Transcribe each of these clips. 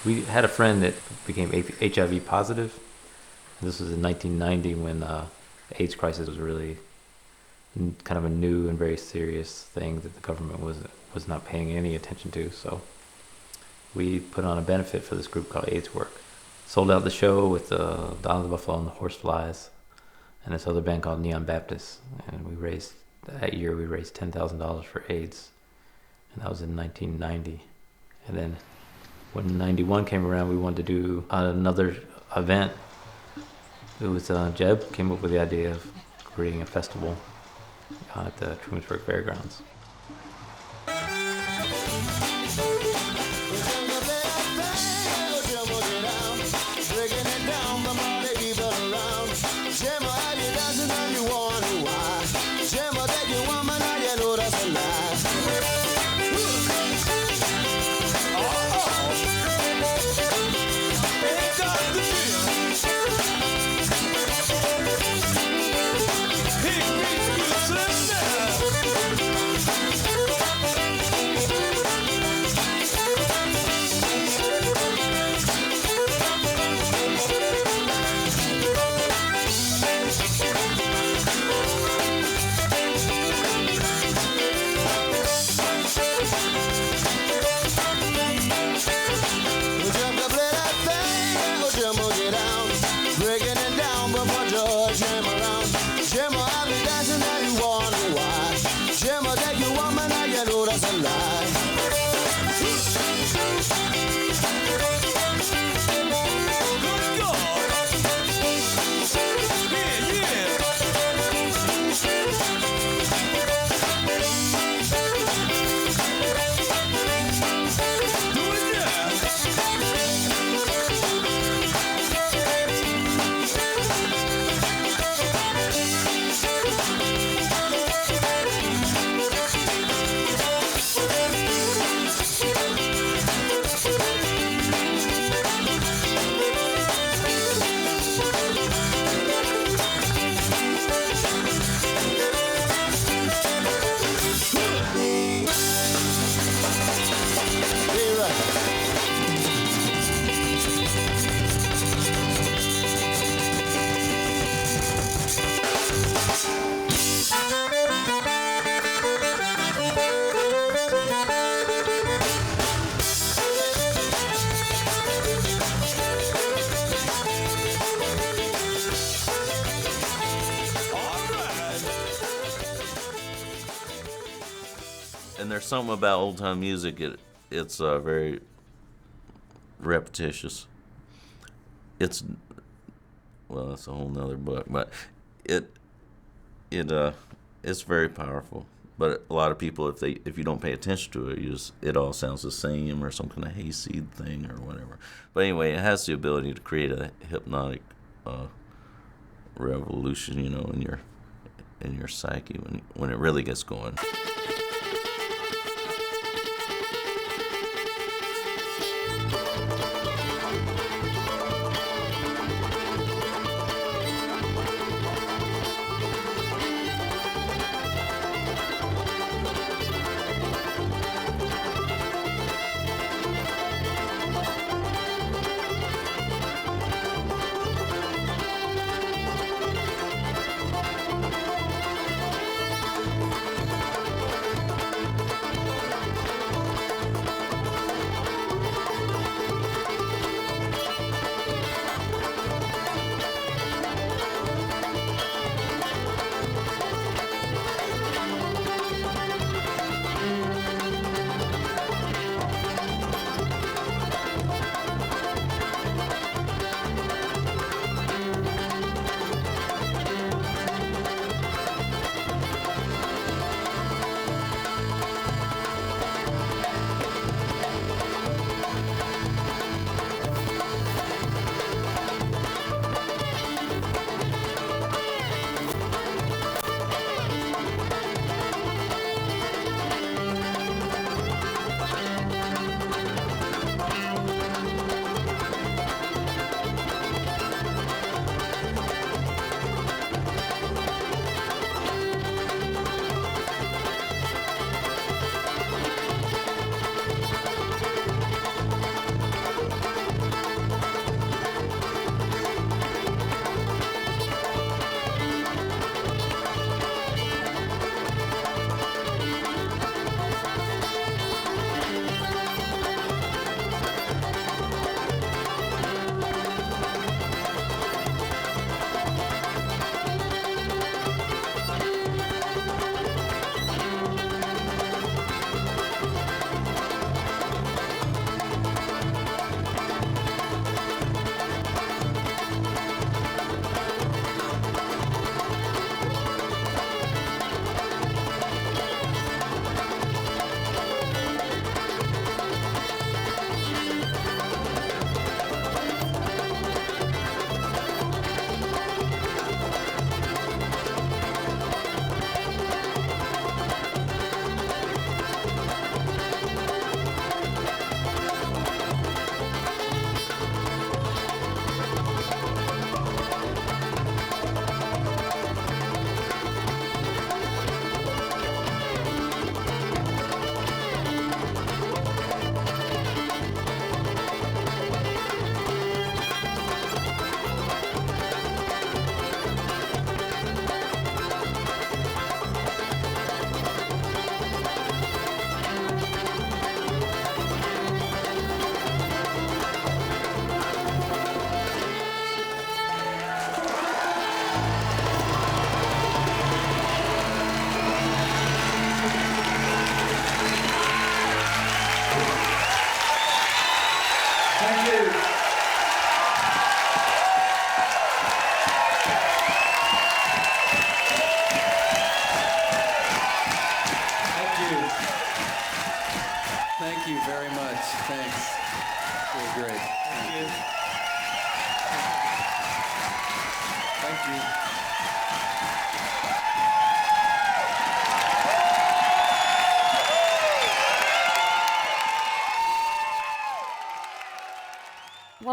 We had a friend that became HIV positive. This was in 1990 when the AIDS crisis was really kind of a new and very serious thing that the government was not paying any attention to. So we put on a benefit for this group called AIDS Work. Sold out the show with the Don of the Buffalo and the Horseflies and this other band called Neon Baptist. And that year we raised $10,000 for AIDS. And that was in 1990. And then when 91 came around, we wanted to do another event. It was Jeb came up with the idea of creating a festival at the Trumansburg Fairgrounds. And there's something about old time music. It's very repetitious. It's a whole nother book, but it's very powerful. But a lot of people, if you don't pay attention to it, it all sounds the same or some kind of hayseed thing or whatever. But anyway, it has the ability to create a hypnotic revolution, in your psyche when it really gets going.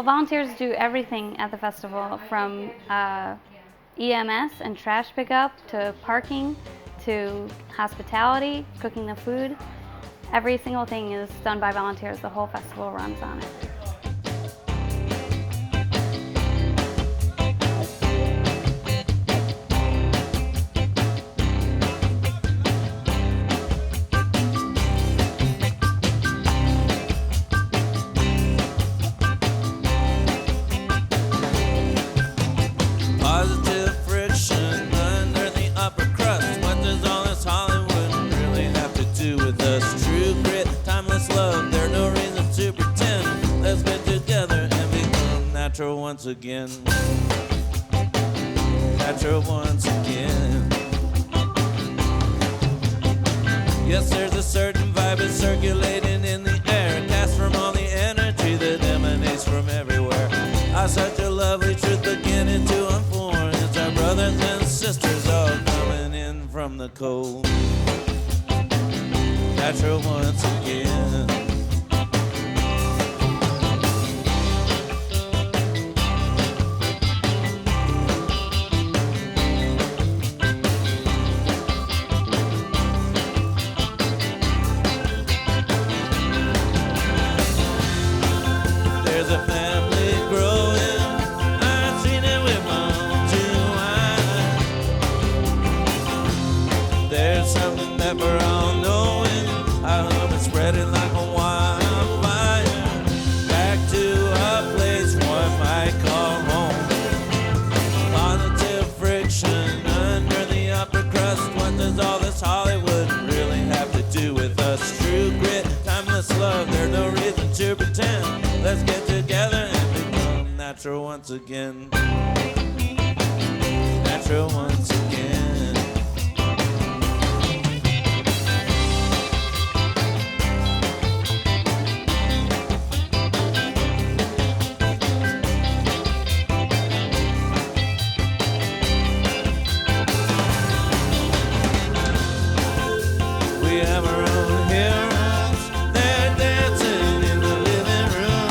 Well, volunteers do everything at the festival, from EMS and trash pickup to parking to hospitality, cooking the food. Every single thing is done by volunteers. The whole festival runs on it. Positive friction under the upper crust. What does all this Hollywood really have to do with us? True grit, timeless love, there's no reason to pretend. Let's get together and become natural once again. Natural once again. Yes, there's a certain vibe it's circulating in the air, cast from all the energy that emanates from everywhere. Ah, such a lovely truth beginning to unfold. It's our brothers and sisters all coming in from the cold. Natural once again. There's a family growing. I've seen it with my own two eyes. There's something that we're all knowing. I hope it's spreading like a wildfire. Back to a place one might call home. Positive friction under the upper crust. What does all this Hollywood really have to do with us? True grit, timeless love, there's no reason to pretend. Let's get together and become natural once again. Natural once again. We have our own heroes. They're dancing in the living room.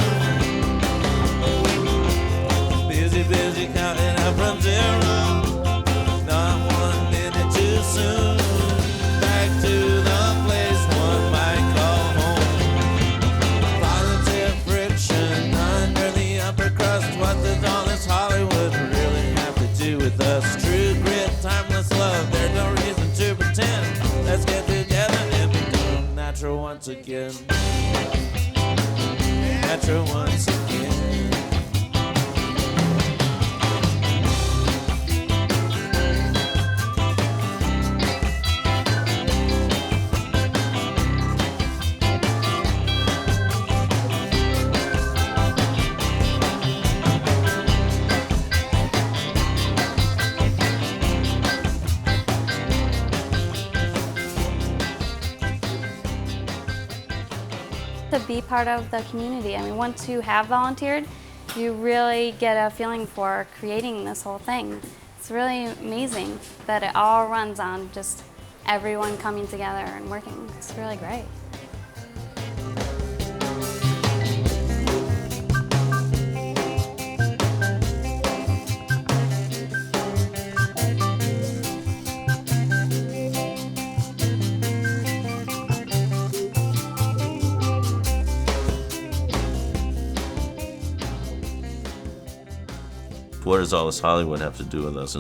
Busy, busy counting up from zero. Not 1 minute too soon. Back to the place one might call home. Positive friction under the upper crust. What does all this Hollywood really have to do with us? True grit, timeless love, there's no reason to pretend. Let's get together and become natural once again. Natural once again. To be part of the community. I mean, once you have volunteered, you really get a feeling for creating this whole thing. It's really amazing that it all runs on just everyone coming together and working. It's really great. What does all this Hollywood have to do with us?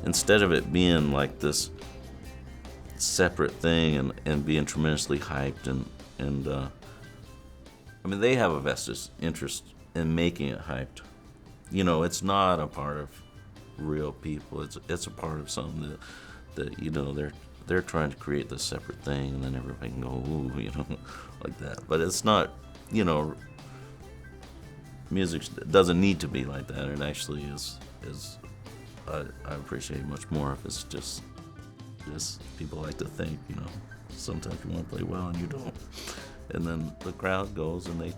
Instead of it being like this separate thing and being tremendously hyped and I mean, they have a vested interest in making it hyped. You know, it's not a part of real people. It's a part of something that you know they're trying to create this separate thing, and then everybody can go ooh, you know, like that. But it's not, you know. Music doesn't need to be like that. It actually is I appreciate much more if it's just people like to think, you know, sometimes you want to play well and you don't. And then the crowd goes and they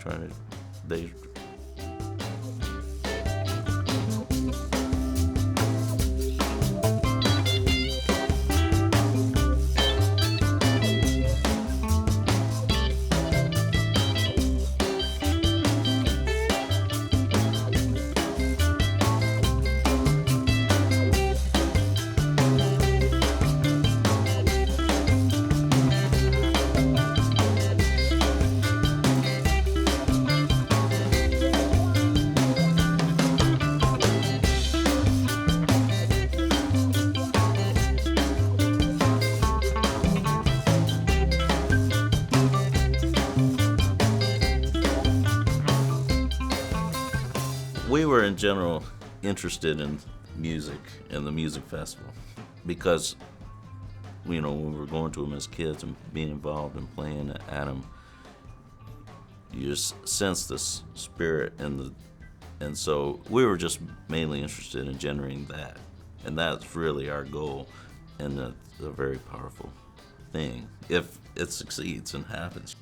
general interested in music and the music festival because, you know, when we were going to them as kids and being involved and playing at them, you just sense this spirit and so we were just mainly interested in generating that, and that's really our goal, and that's a very powerful thing if it succeeds and happens.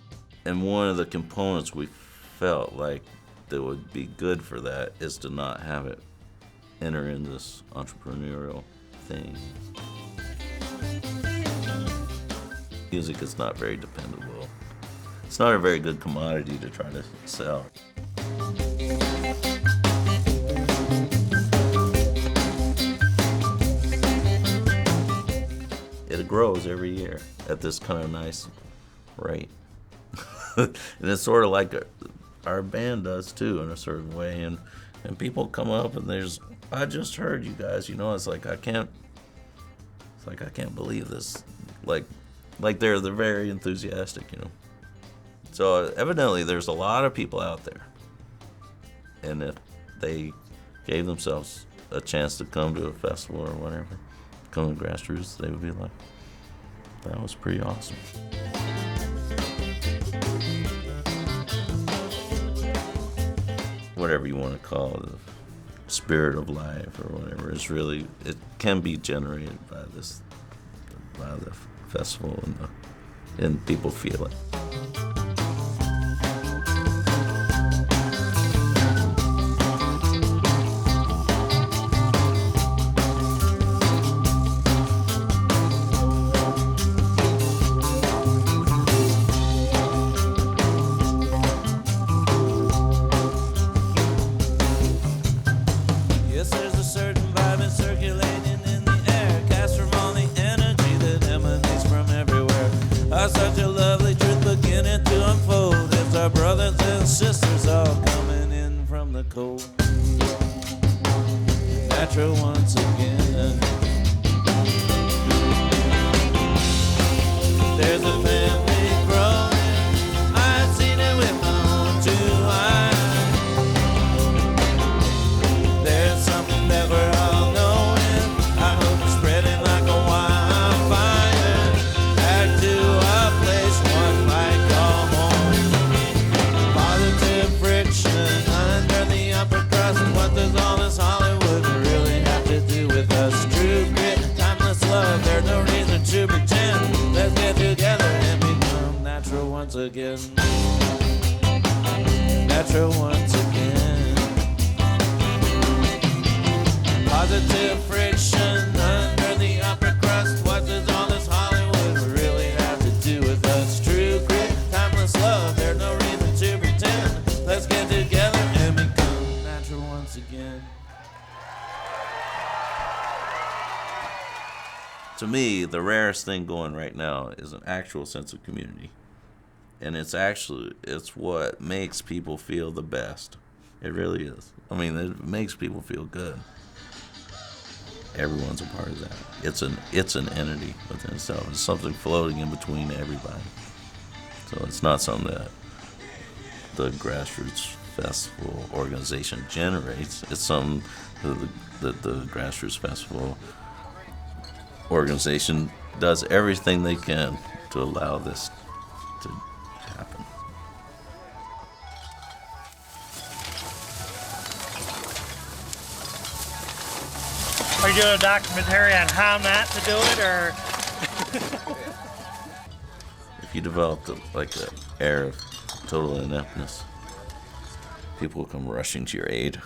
And one of the components we felt like that would be good for that is to not have it enter in this entrepreneurial thing. Music is not very dependable. It's not a very good commodity to try to sell. It grows every year at this kind of nice rate. And it's sort of like our band does too, in a certain way. And people come up and I just heard you guys, you know, it's like I can't believe this. Like they're very enthusiastic, you know. So evidently there's a lot of people out there. And if they gave themselves a chance to come to a festival or whatever, come to GrassRoots, they would be like, that was pretty awesome. Whatever you want to call it, the spirit of life or whatever, it can be generated by the festival and people feel it. Such a lovely truth beginning to unfold as our brothers and sisters all coming in from the cold. Natural once again. There's a family growing. I've seen it with my own 2 eyes. There's something that we're all knowing. I hope it's spreading like a wildfire. Back to a place one might call home. Positive friction under the upper crust. And what does all this Hollywood really have to do with us? True grit, timeless love. There's no reason to pretend. Let's get together and become natural once again. Natural once again. Positive friction under the upper crust. What does all this Hollywood really have to do with us? True grit, timeless love. There's no reason to pretend. Let's get together and become natural once again. To me, the rarest thing going right now is an actual sense of community. And it's what makes people feel the best. It really is. I mean, it makes people feel good. Everyone's a part of that. It's an entity within itself. It's something floating in between everybody. So it's not something that the GrassRoots Festival organization generates. It's something that the GrassRoots Festival organization does everything they can to allow this to happen. Are you doing a documentary on how not to do it, or? If you develop an air of total ineptness, people will come rushing to your aid.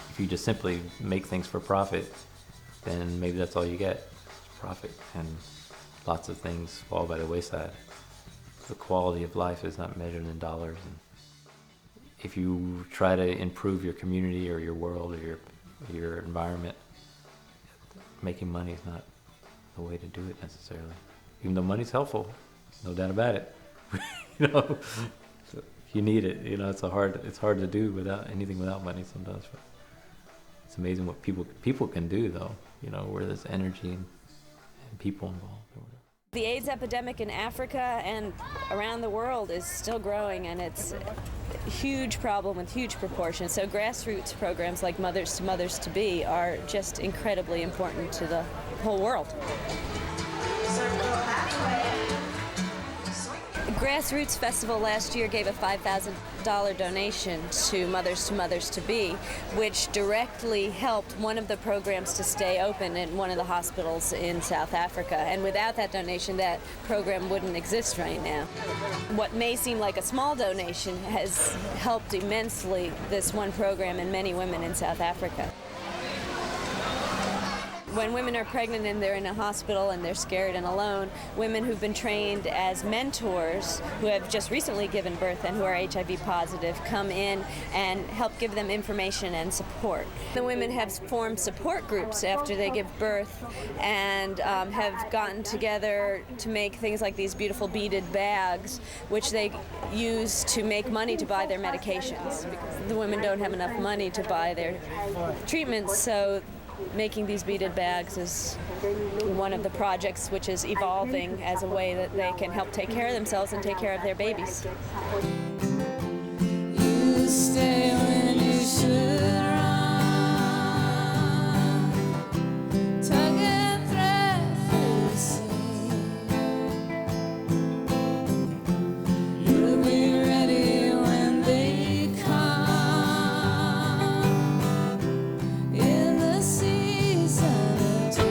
If you just simply make things for profit, then maybe that's all you get, profit, and lots of things fall by the wayside. The quality of life is not measured in dollars. And if you try to improve your community or your world or your environment, making money is not the way to do it necessarily. Even though money's helpful, no doubt about it. You know, so you need it. You know, it's hard to do without anything without money sometimes. But it's amazing what people can do though. You know, where there's energy and people involved or whatever. The AIDS epidemic in Africa and around the world is still growing, and it's a huge problem with huge proportions. So grassroots programs like Mothers to Be are just incredibly important to the whole world. Grassroots Festival last year gave a $5,000 donation to Mothers to Be, which directly helped one of the programs to stay open in one of the hospitals in South Africa. And without that donation, that program wouldn't exist right now. What may seem like a small donation has helped immensely this one program and many women in South Africa. When women are pregnant and they're in a hospital and they're scared and alone, women who've been trained as mentors, who have just recently given birth and who are HIV positive, come in and help give them information and support. The women have formed support groups after they give birth and have gotten together to make things like these beautiful beaded bags, which they use to make money to buy their medications. The women don't have enough money to buy their treatments, so making these beaded bags is one of the projects which is evolving as a way that they can help take care of themselves and take care of their babies. You stay when you should run, tug and thread through the sea. You'll be ready when they come in the season of day.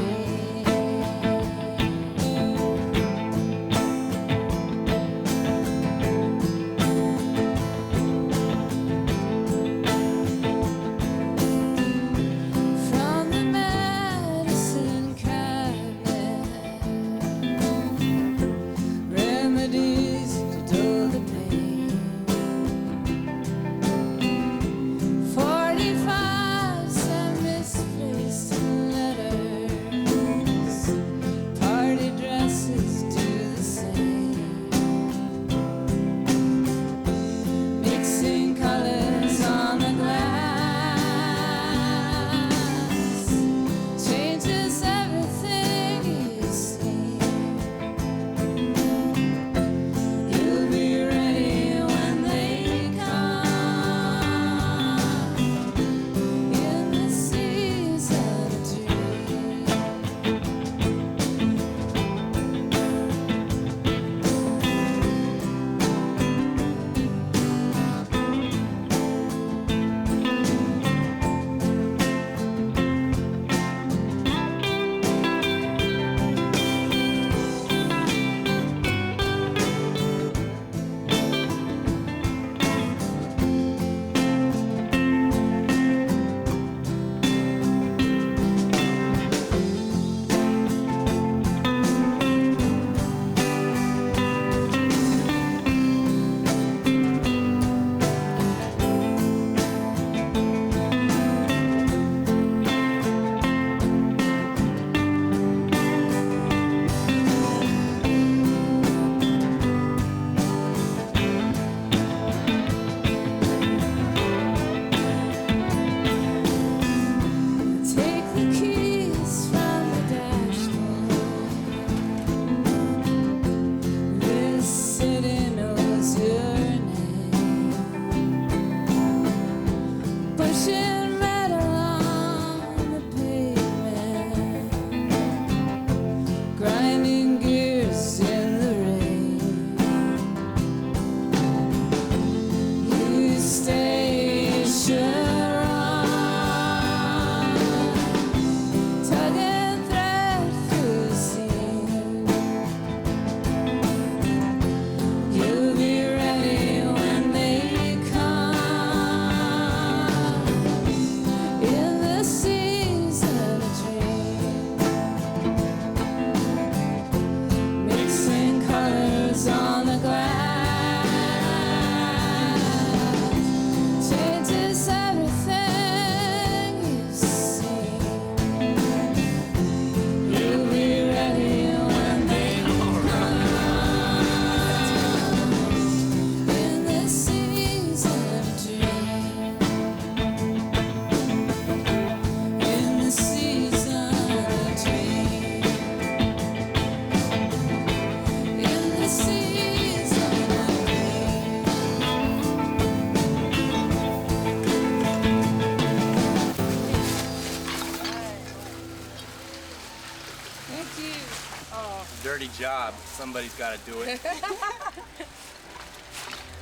job. Somebody's got to do it.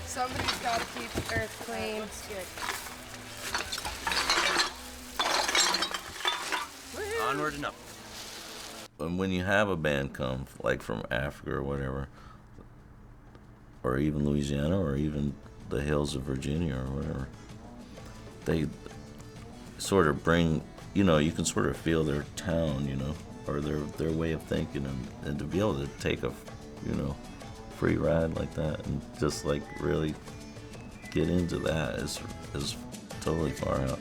Somebody's got to keep the earth clean. Onward and up. And when you have a band come, like from Africa or whatever, or even Louisiana, or even the hills of Virginia or whatever, they sort of bring, you know, you can sort of feel their town, you know, or their way of thinking, and to be able to take a, you know, free ride like that and just like really get into that is totally far out.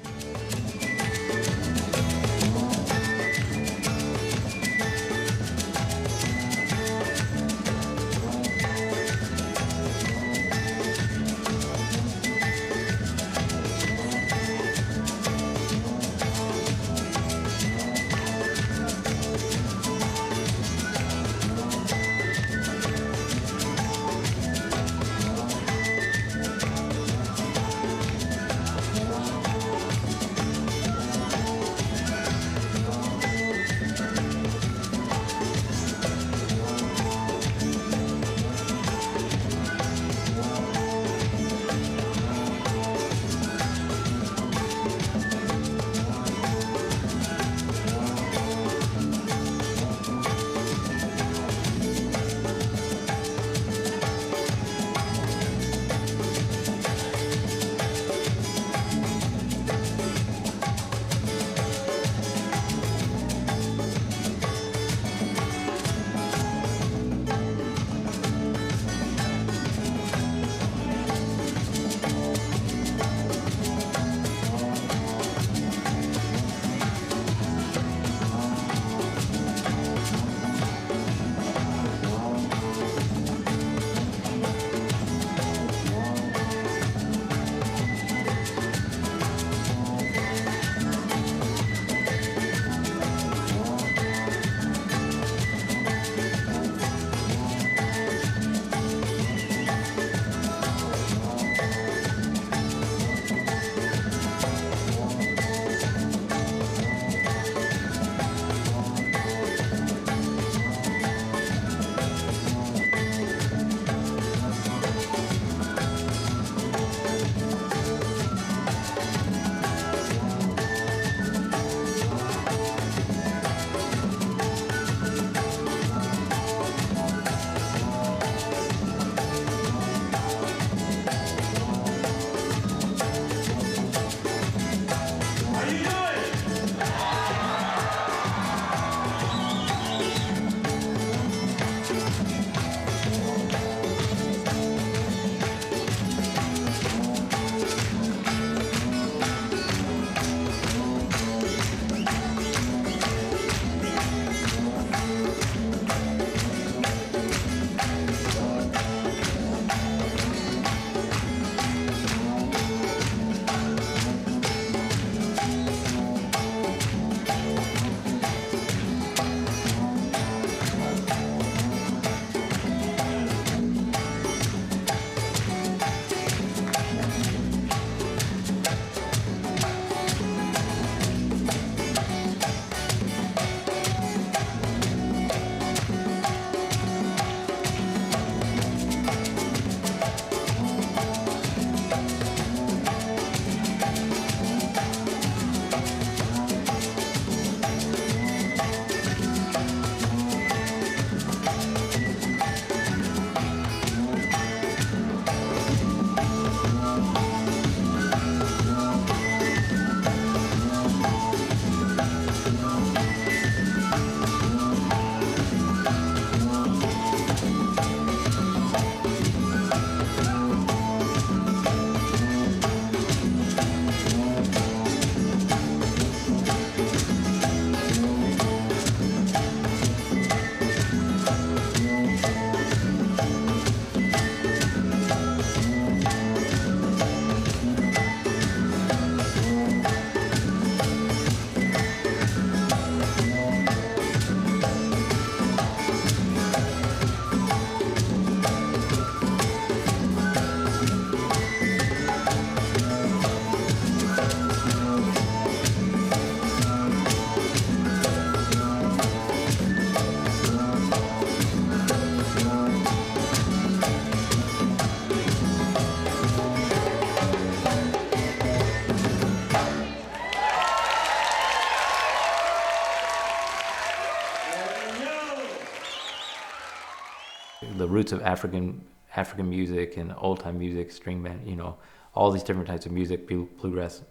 roots of African music and old time music, string band, you know, all these different types of music, bluegrass,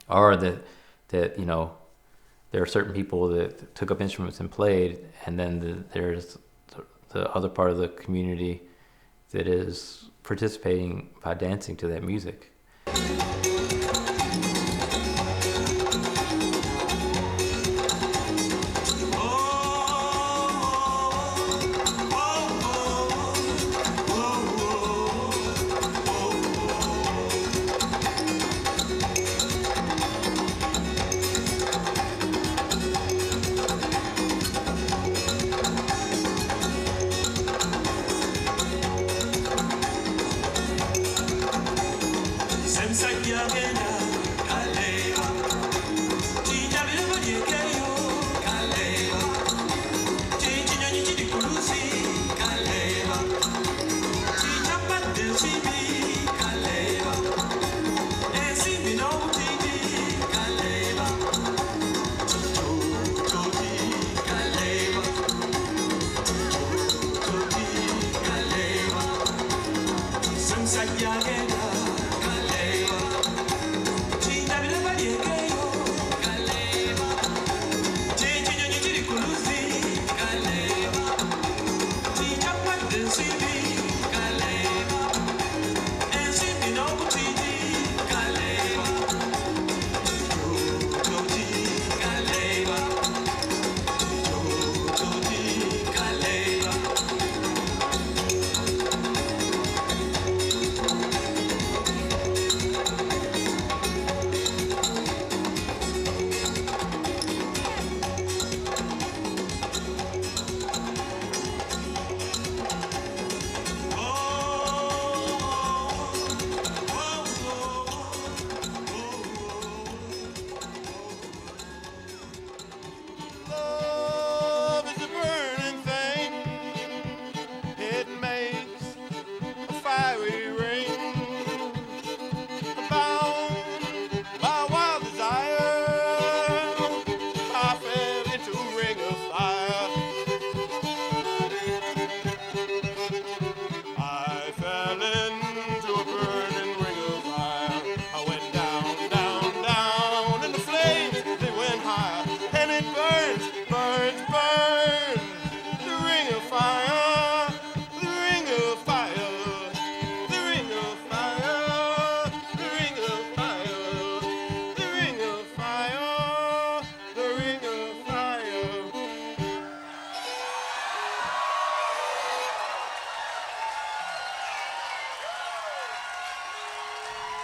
are that there are certain people that took up instruments and played, and then there's the other part of the community that is participating by dancing to that music.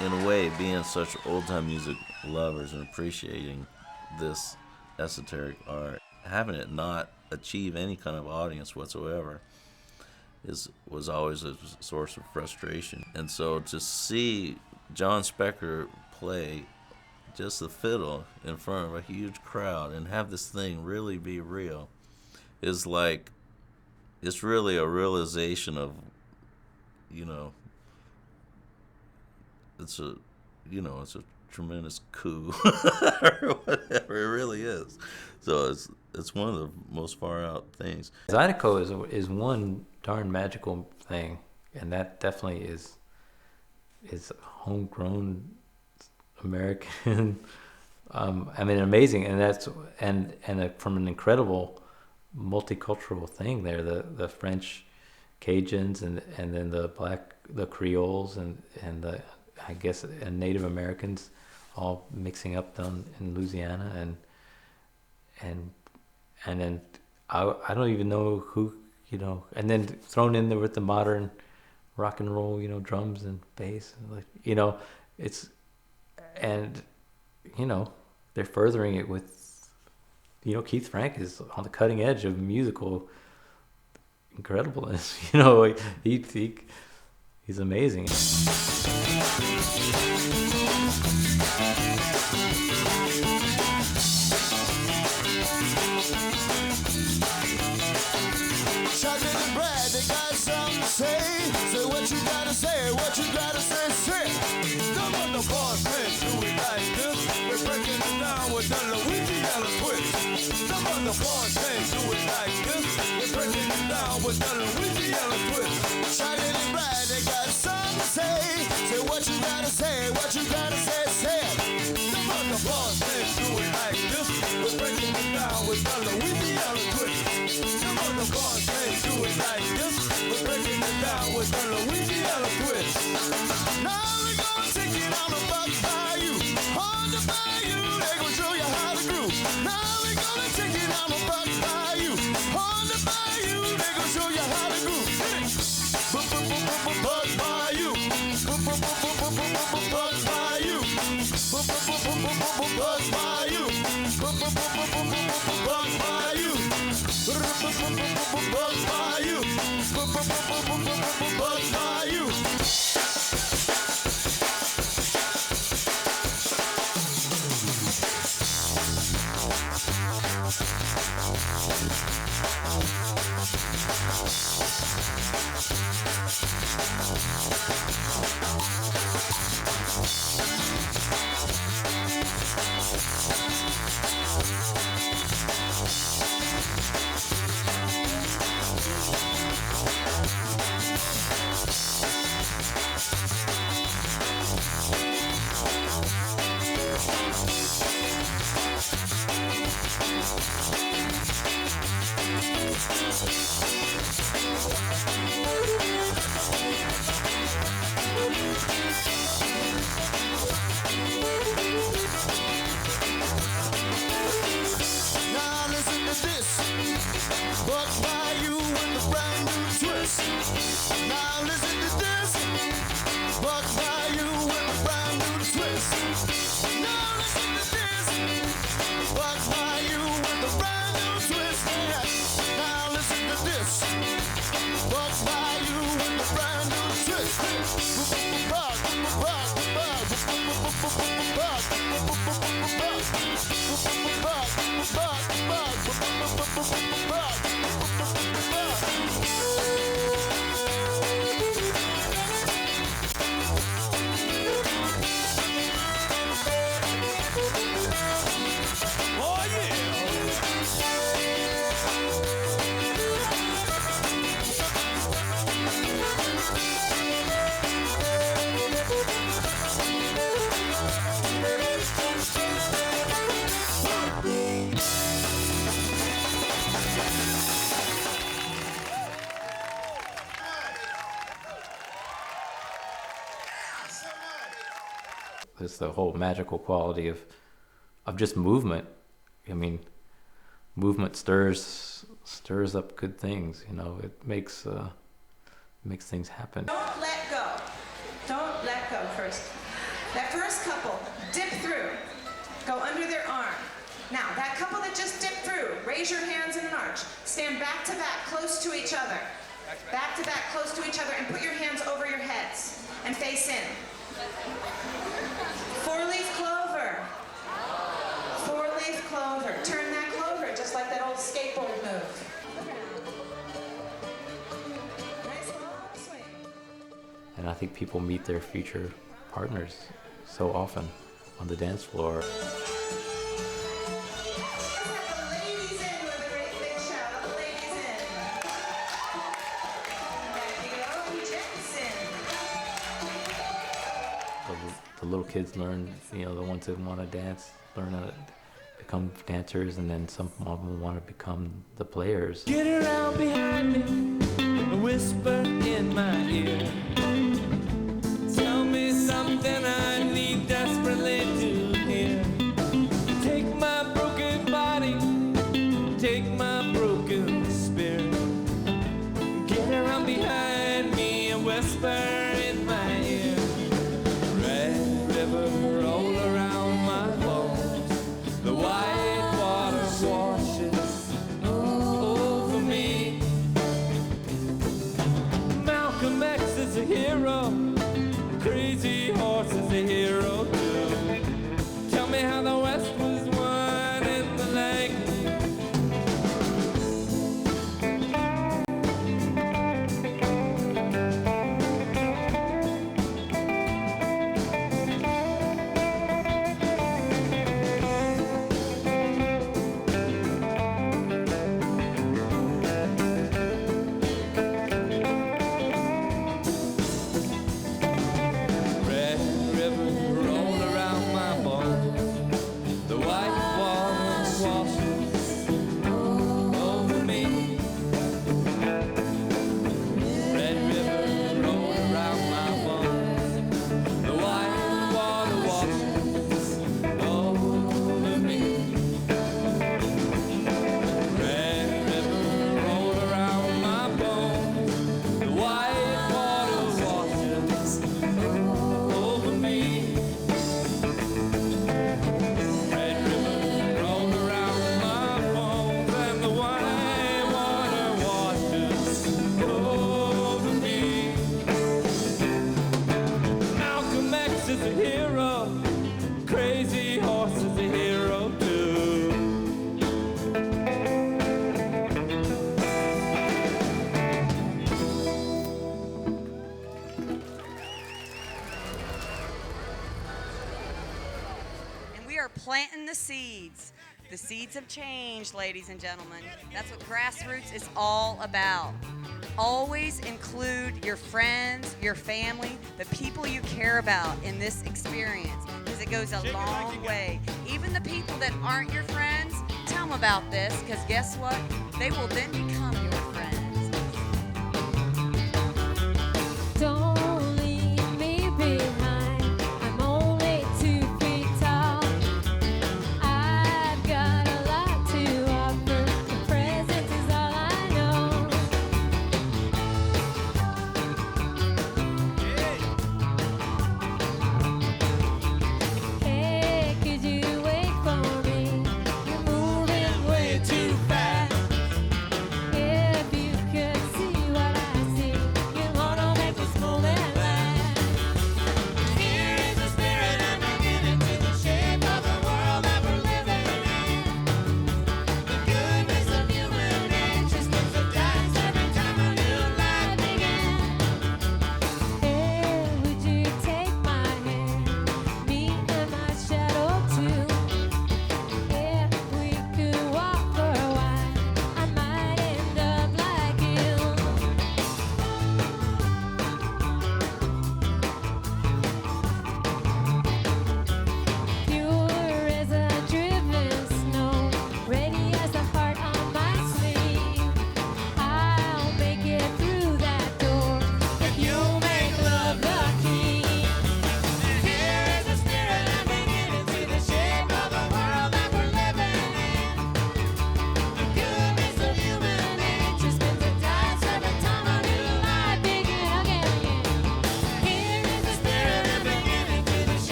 In a way, being such old-time music lovers and appreciating this esoteric art, having it not achieve any kind of audience whatsoever was always a source of frustration. And so to see John Specker play just the fiddle in front of a huge crowd and have this thing really be real is like, it's really a realization of, you know, it's a tremendous coup or whatever it really is. So it's one of the most far out things. Zydeco is one darn magical thing, and that definitely is homegrown American. I mean, amazing, and that's from an incredible multicultural thing there. The French Cajuns and then the Creoles and the, I guess, and Native Americans all mixing up down in Louisiana, and then I don't even know who, you know, and then thrown in there with the modern rock and roll, you know, drums and bass, and like, you know, and you know, they're furthering it with, you know, Keith Frank is on the cutting edge of musical incredibleness. You know, he's amazing. Chocolate and bread, they got something to say. Say what you gotta say, say. Some of the boss men do it like this. We're breaking it down with the Louisiana twist. Some of the boss men do it like this. We're breaking it down with the Louisiana twist. It's the whole magical quality of just movement. I mean, movement stirs up good things. You know, it makes things happen. Don't let go. Don't let go first. That first couple, dip through. Go under their arm. Now, that couple that just dipped through, raise your hands in an arch. Stand back to back, close to each other. Back to back, close to each other, and put your hands over your heads and face in. Four-leaf clover. Four-leaf clover. Turn that clover just like that old skateboard move. Nice long swing. And I think people meet their future partners so often on the dance floor. Let's have the ladies in with a great big shout. All the ladies in. Back you go, and gents in. The little kids learn, you know, the ones that want to dance, learn how to become dancers, and then some of them want to become the players. Get around behind me, whisper in my ear. Tell me something I need desperately to hear. Take my broken body, take my broken spirit. Get around behind me and whisper in my ear. Red river roll around my bones. The white water washes over me. Malcolm X is a hero. Crazy horse is a hero too. Tell me how the West was won in the lake. Red river roll around my bones. The white water washes over me. Red river roll around my bones. The white water washes over me. Red river roll around my bones. The white water washes over me. Red river roll around my bones, and the white water washes over me. Malcolm X is a hero. Crazy horse is a hero too. And we are planting the seeds. The seeds have changed, ladies and gentlemen. That's what GrassRoots is all about. Always include your friends, your family, the people you care about in this experience, because it goes a long way. Even the people that aren't your friends, tell them about this, because guess what? They will then become your friends. Don't leave me behind. I'm only 2 feet tall. I've got a lot to offer. Your presence is all I know. Hey, could you wait for me? You're moving way too fast. Yeah.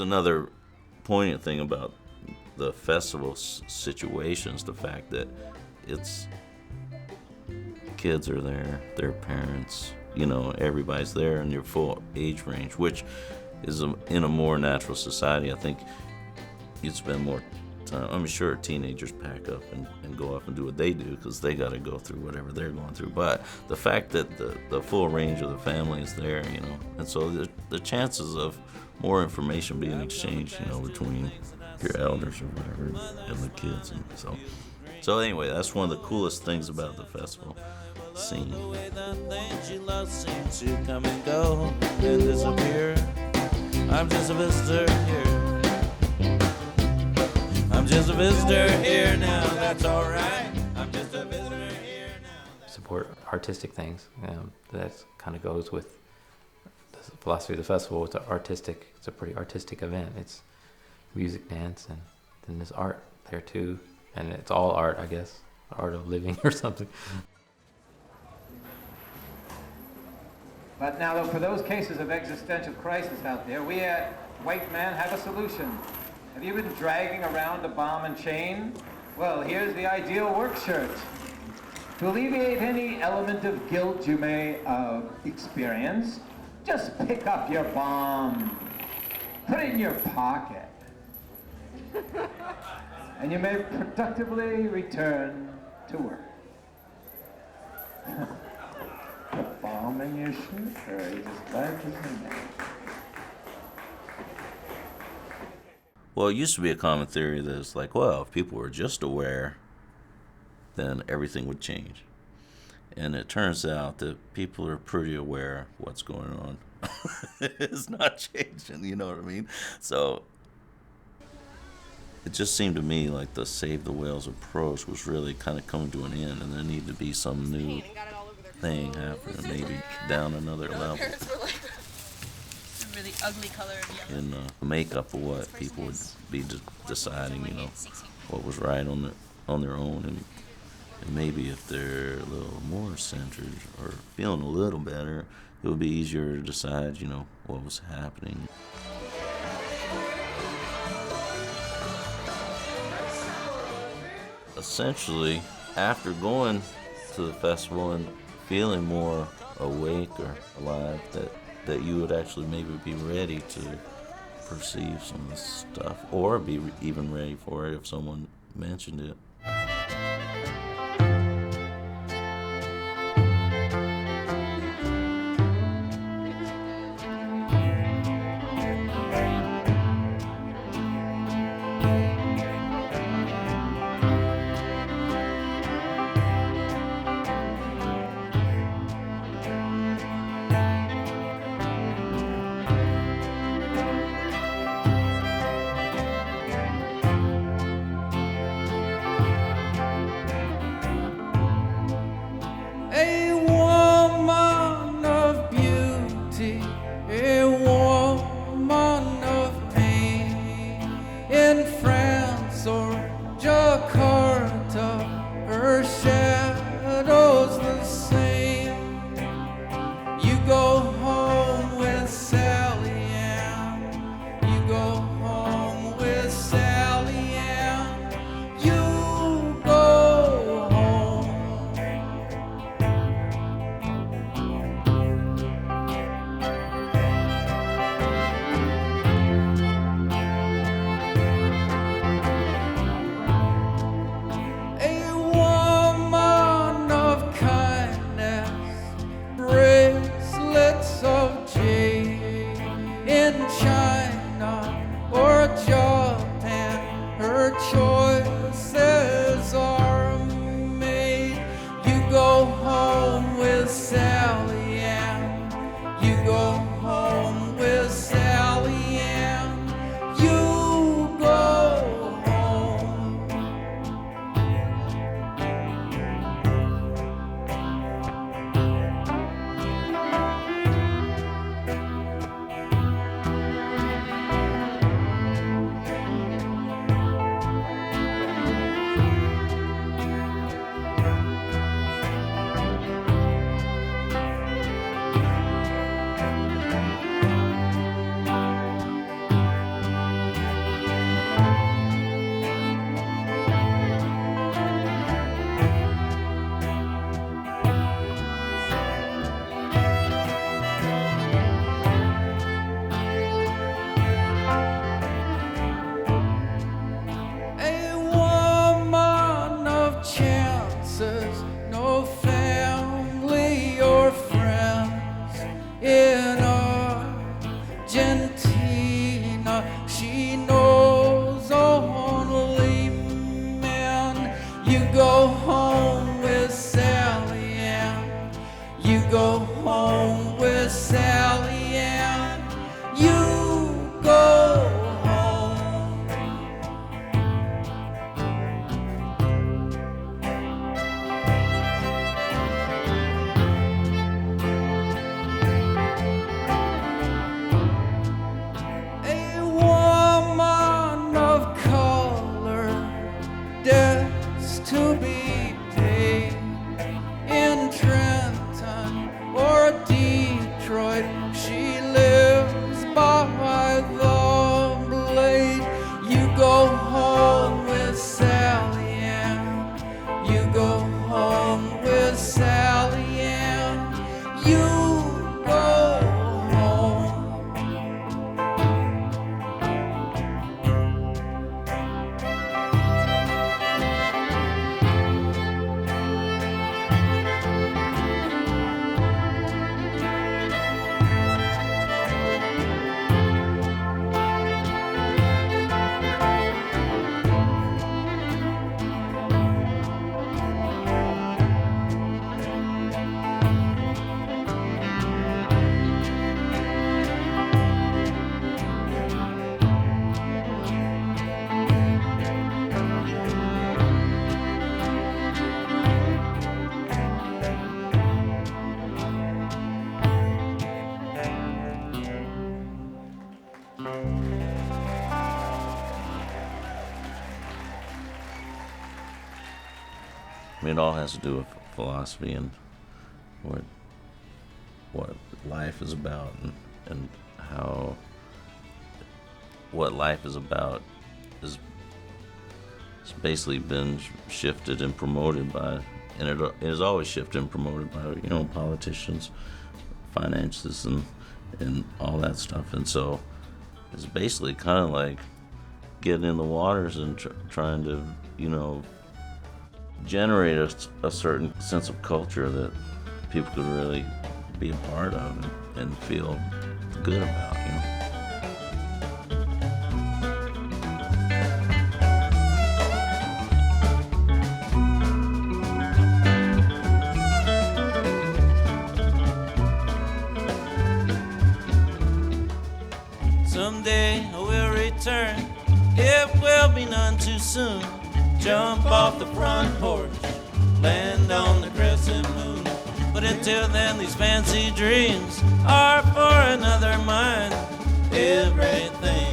another poignant thing about the festival situations, the fact that it's kids are there, their parents, everybody's there in your full age range, which is in a more natural society. I think you'd spend more time. I'm sure teenagers pack up and go off and do what they do because they got to go through whatever they're going through. But the fact that the full range of the family is there, and so the chances of more information being exchanged, between your elders or whatever and the kids, and so anyway, that's one of the coolest things about the festival scene. The things she loves seem to come and go and disappear. I'm just a visitor here. I'm just a visitor here now. That's all right. I'm just a visitor here now. Support artistic things. That kind of goes with the philosophy of the festival. It's a pretty artistic event. It's music, dance, and then there's art there too. And it's all art, I guess. Art of living or something. But now, for those cases of existential crisis out there, we at White Man have a solution. Have you been dragging around a bomb and chain? Well, here's the ideal work shirt. To alleviate any element of guilt you may experience, just pick up your bomb, put it in your pocket, and you may productively return to work. A bomb in your shirt, or are you just glad to see that? Well, it used to be a common theory that it's like, well, if people were just aware, then everything would change. And it turns out that people are pretty aware of what's going on. It's not changing, you know what I mean? So it just seemed to me like the Save the Whales approach was really kind of coming to an end, and there needed to be some new thing happening, maybe down another level. Really ugly color of yellow. In the makeup of what people would be deciding, what was right on their own, and maybe if they're a little more centered or feeling a little better, it would be easier to decide, what was happening. Essentially, after going to the festival and feeling more awake or alive, that you would actually maybe be ready to perceive some of this stuff, or be even ready for it if someone mentioned it. A woman of beauty, a woman of pain. In France or Jakarta, her shadow's the same. You go home with Sally Ann. You go home with Sally Ann. You go home. I mean, it all has to do with philosophy and what life is about, and how what life is about is basically been shifted and promoted by, and it is always shifted and promoted by, you know, politicians, finances, and all that stuff. And so it's basically kind of like getting in the waters and trying to, you know, generate a certain sense of culture that people could really be a part of and feel good about, you know. Someday I will return, it will be none too soon. Jump off the front porch, land on the crescent moon. But until then, these fancy dreams are for another mind. Everything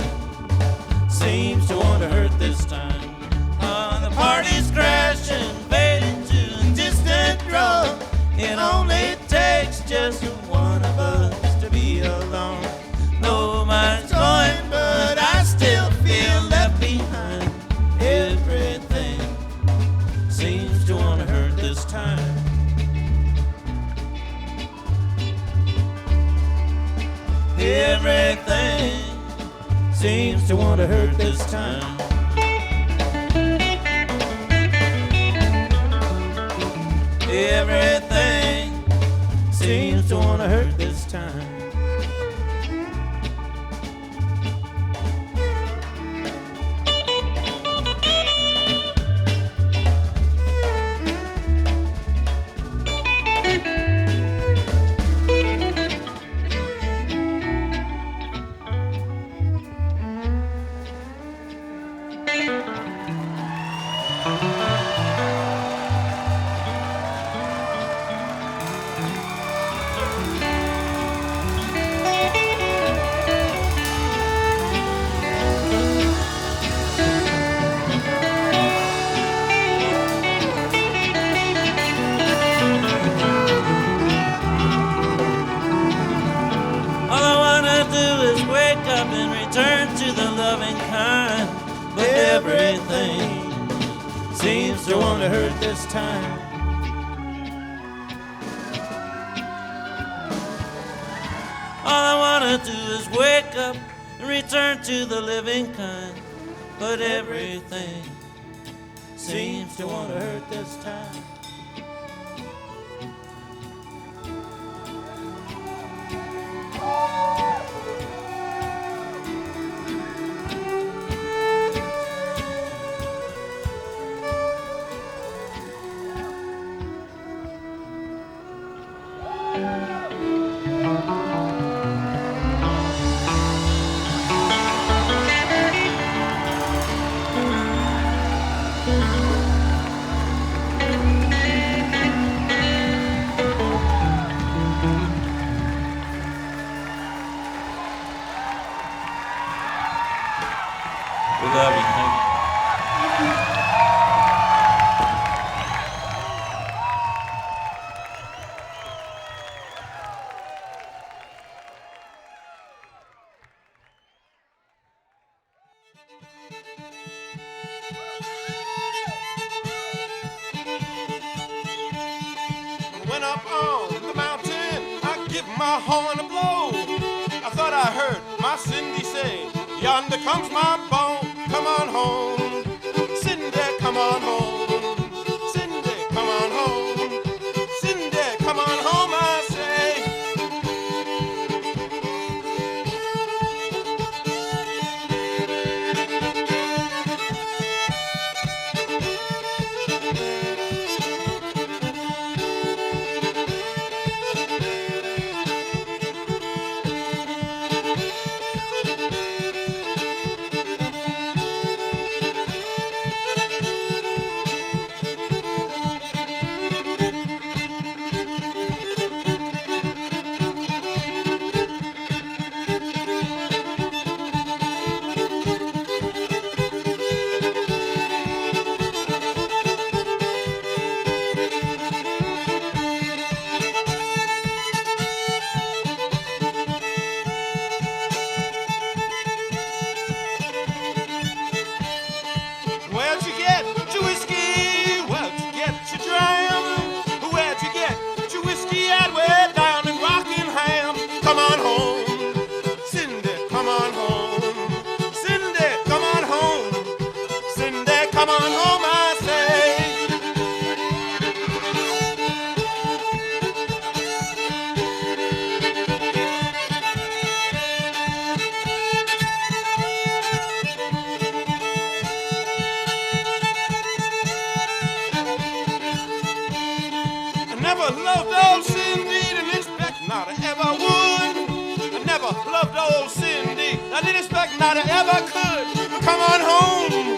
seems to want to hurt this time. The party's crashing, fading to a distant drum. It only takes just one of us to be alone. Nobody's going, but I still feel left behind. Everything seems to want to hurt this time. Everything seems to want to hurt this time. Everything seems to want to hurt this time. Seems to want to hurt this time. All I want to do is wake up and return to the living kind. But everything seems to want to hurt this time. Went up on the mountain, I give my horn a blow. I thought I heard my Cindy say, yonder comes my bone. Come on home, Cindy, come on home. Cindy, come on home. Cindy, come on home, I say. Come on home, I say. I never loved old Cindy, didn't expect not I ever would. I never loved old Cindy, I didn't expect not I ever could. But come on home,